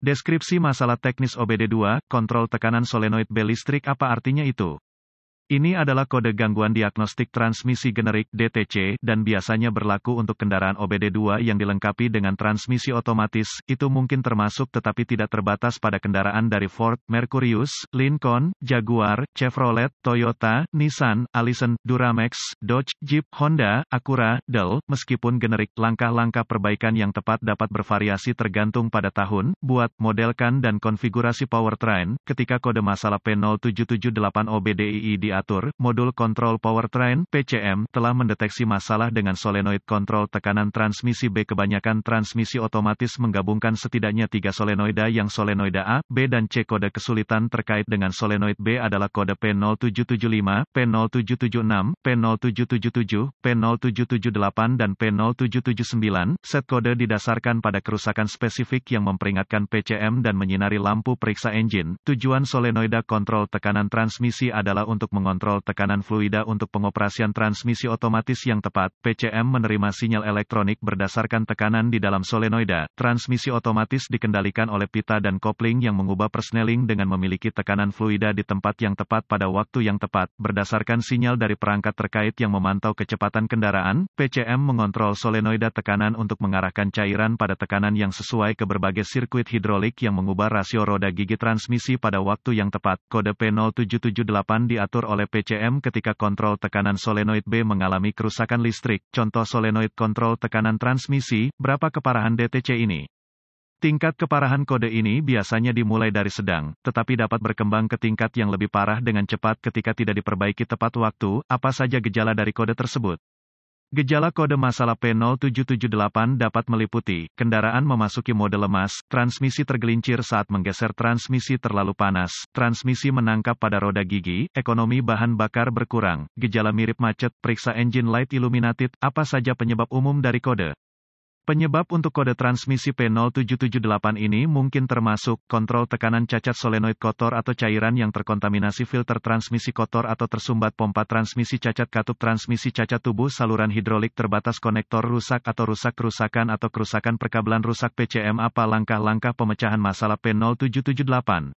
Deskripsi masalah teknis OBD2, kontrol tekanan solenoid B listrik. Apa artinya itu? Ini adalah kode gangguan diagnostik transmisi generik (DTC) dan biasanya berlaku untuk kendaraan OBD2 yang dilengkapi dengan transmisi otomatis. Itu mungkin termasuk tetapi tidak terbatas pada kendaraan dari Ford, Mercurius, Lincoln, Jaguar, Chevrolet, Toyota, Nissan, Allison, Duramax, Dodge, Jeep, Honda, Acura, Dell. Meskipun generik, langkah-langkah perbaikan yang tepat dapat bervariasi tergantung pada tahun, buat, modelkan dan konfigurasi powertrain. Ketika kode masalah P0778OBDII diatur, modul kontrol powertrain (PCM) telah mendeteksi masalah dengan solenoid kontrol tekanan transmisi B. Kebanyakan transmisi otomatis menggabungkan setidaknya 3 solenoida yang solenoida A, B dan C. Kode kesulitan terkait dengan solenoid B adalah kode P0775, P0776, P0777, P0778 dan P0779. Set kode didasarkan pada kerusakan spesifik yang memperingatkan PCM dan menyinari lampu periksa engine. Tujuan solenoida kontrol tekanan transmisi adalah untuk mengontrol tekanan fluida untuk pengoperasian transmisi otomatis yang tepat. PCM menerima sinyal elektronik berdasarkan tekanan di dalam solenoida. Transmisi otomatis dikendalikan oleh pita dan kopling yang mengubah persneling dengan memiliki tekanan fluida di tempat yang tepat pada waktu yang tepat. Berdasarkan sinyal dari perangkat terkait yang memantau kecepatan kendaraan, PCM mengontrol solenoida tekanan untuk mengarahkan cairan pada tekanan yang sesuai ke berbagai sirkuit hidrolik yang mengubah rasio roda gigi transmisi pada waktu yang tepat. Kode P0778 diatur oleh PCM ketika kontrol tekanan solenoid B mengalami kerusakan listrik. Contoh solenoid kontrol tekanan transmisi. Berapa keparahan DTC ini? Tingkat keparahan kode ini biasanya dimulai dari sedang, tetapi dapat berkembang ke tingkat yang lebih parah dengan cepat ketika tidak diperbaiki tepat waktu. Apa saja gejala dari kode tersebut? Gejala kode masalah P0778 dapat meliputi, kendaraan memasuki mode lemas, transmisi tergelincir saat menggeser transmisi terlalu panas, transmisi menangkap pada roda gigi, ekonomi bahan bakar berkurang, gejala mirip macet, periksa engine light illuminated. Apa saja penyebab umum dari kode? Penyebab untuk kode transmisi P0778 ini mungkin termasuk, kontrol tekanan cacat solenoid kotor atau cairan yang terkontaminasi, filter transmisi kotor atau tersumbat, pompa transmisi cacat, katup transmisi cacat, tubuh saluran hidrolik terbatas, konektor rusak atau rusak, kerusakan atau kerusakan perkabelan rusak. PCM. Apa langkah-langkah pemecahan masalah P0778?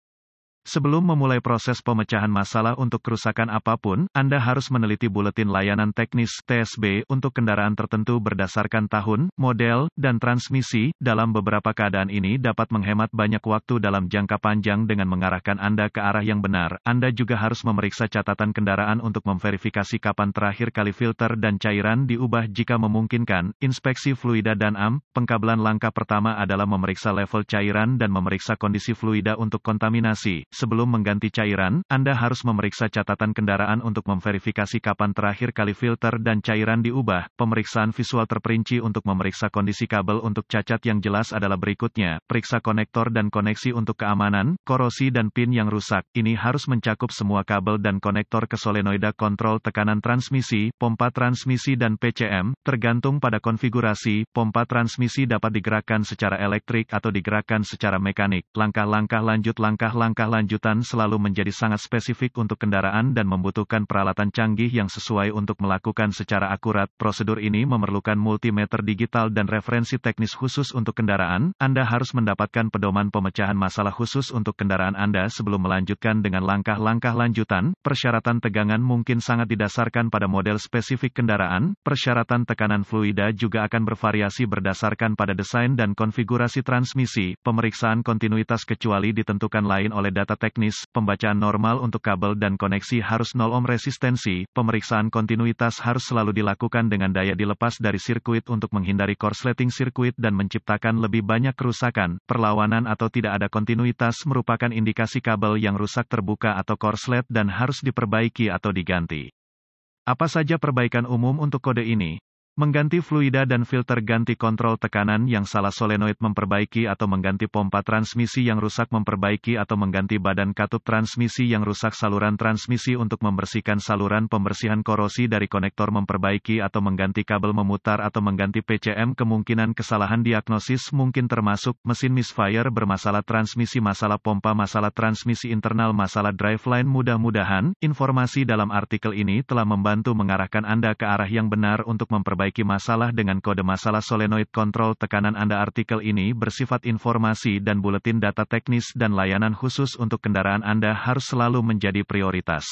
Sebelum memulai proses pemecahan masalah untuk kerusakan apapun, Anda harus meneliti buletin layanan teknis (TSB) untuk kendaraan tertentu berdasarkan tahun, model, dan transmisi. Dalam beberapa keadaan ini dapat menghemat banyak waktu dalam jangka panjang dengan mengarahkan Anda ke arah yang benar. Anda juga harus memeriksa catatan kendaraan untuk memverifikasi kapan terakhir kali filter dan cairan diubah jika memungkinkan. Inspeksi fluida dan AM. Pengkabelan. Langkah pertama adalah memeriksa level cairan dan memeriksa kondisi fluida untuk kontaminasi. Sebelum mengganti cairan, Anda harus memeriksa catatan kendaraan untuk memverifikasi kapan terakhir kali filter dan cairan diubah. Pemeriksaan visual terperinci untuk memeriksa kondisi kabel untuk cacat yang jelas adalah berikutnya. Periksa konektor dan koneksi untuk keamanan, korosi dan pin yang rusak. Ini harus mencakup semua kabel dan konektor ke solenoida kontrol tekanan transmisi, pompa transmisi dan PCM. Tergantung pada konfigurasi, pompa transmisi dapat digerakkan secara elektrik atau digerakkan secara mekanik. Langkah-langkah lanjutan selalu menjadi sangat spesifik untuk kendaraan dan membutuhkan peralatan canggih yang sesuai untuk melakukan secara akurat. Prosedur ini memerlukan multimeter digital dan referensi teknis khusus untuk kendaraan. Anda harus mendapatkan pedoman pemecahan masalah khusus untuk kendaraan Anda sebelum melanjutkan dengan langkah-langkah lanjutan. Persyaratan tegangan mungkin sangat didasarkan pada model spesifik kendaraan. Persyaratan tekanan fluida juga akan bervariasi berdasarkan pada desain dan konfigurasi transmisi. Pemeriksaan kontinuitas kecuali ditentukan lain oleh data teknis. Pembacaan normal untuk kabel dan koneksi harus 0 ohm resistensi. Pemeriksaan kontinuitas harus selalu dilakukan dengan daya dilepas dari sirkuit untuk menghindari korsleting sirkuit dan menciptakan lebih banyak kerusakan. Perlawanan atau tidak ada kontinuitas merupakan indikasi kabel yang rusak terbuka atau korslet dan harus diperbaiki atau diganti. Apa saja perbaikan umum untuk kode ini? Mengganti fluida dan filter, ganti kontrol tekanan yang salah solenoid, memperbaiki atau mengganti pompa transmisi yang rusak, memperbaiki atau mengganti badan katup transmisi yang rusak, saluran transmisi untuk membersihkan saluran, pembersihan korosi dari konektor, memperbaiki atau mengganti kabel, memutar atau mengganti PCM. Kemungkinan kesalahan diagnosis mungkin termasuk mesin misfire bermasalah, transmisi masalah pompa, masalah transmisi internal, masalah driveline. Mudah-mudahan informasi dalam artikel ini telah membantu mengarahkan Anda ke arah yang benar untuk memperbaiki memperbaiki masalah dengan kode masalah solenoid kontrol tekanan Anda. Artikel ini bersifat informasi dan buletin data teknis dan layanan khusus untuk kendaraan Anda harus selalu menjadi prioritas.